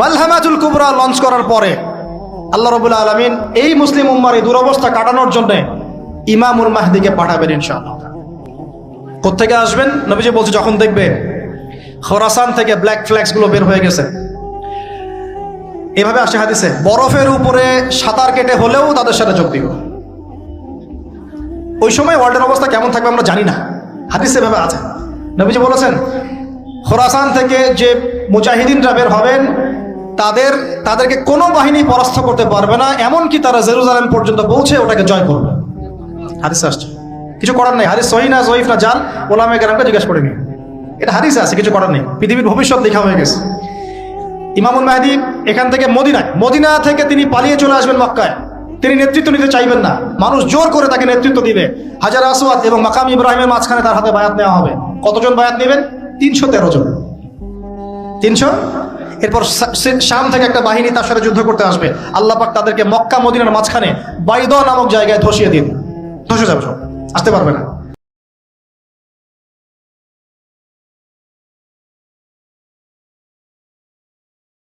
মালহামাতুল কুবরা launch করার পরে আল্লাহ রাব্বুল আলামিন এই মুসলিম উম্মার এই দুরবস্থা কাটানোর জন্য ইমামুল মাহদিকে পাঠাবেন ইনশাআল্লাহ। কোত্থেকে আসবেন? নবীজি বলছে যখন দেখবে খোরাসান থেকে ব্ল্যাক ফ্ল্যাক্স গুলো বের হয়ে গেছে, এভাবে আসে হাদিসে, বরফের উপরে সাঁতার কেটে হলেও তাদের সাথে যোগ দিব। ওই সময় ওয়ার্ল্ডের অবস্থা কেমন থাকবে আমরা জানি না, হাদিসে এভাবে আছে। নবীজি বলেছেন খোরাসান থেকে যে মুজাহিদিনরা বের হবেন তাদেরকে কোনো বাহিনী পরাস্ত করতে পারবে না, এমনকি তারা জেরুজালেম পর্যন্ত পৌঁছে ওটাকে জয় করবে। হাদিসে আসছে, কিছু করার নেই। হাদিস সহিহ না জয়ীফ না জাল, ওলামায়ে কেরামকে জিজ্ঞেস করে নিন, এটা হাদিসে আছে, কিছু করার নেই। পৃথিবীর ভবিষ্যৎ লেখা হয়ে গেছে। ইমামুল মাহদী এখান থেকে মদিনা থেকে তিনি পালিয়ে চলে আসবেন মক্কায়। তিনি নেতৃত্ব নিতে চাইবেন না, মানুষ জোর করে তাকে নেতৃত্ব দিবে। হাজার আসওয়াদ এবং মাকাম ইব্রাহিমের মাঝখানে তার হাতে বায়াত নেওয়া হবে। কতজন বায়াত নেবেন? 313 জন। 300। এরপর শাম থেকে একটা বাহিনী তার সাথে যুদ্ধ করতে আসবে। আল্লাহ পাক তাদেরকে মক্কা মদিনার মাঝখানে বাইদা নামক জায়গায় ধসিয়ে দিন, ধসে যাবে, সব আসতে পারবে না।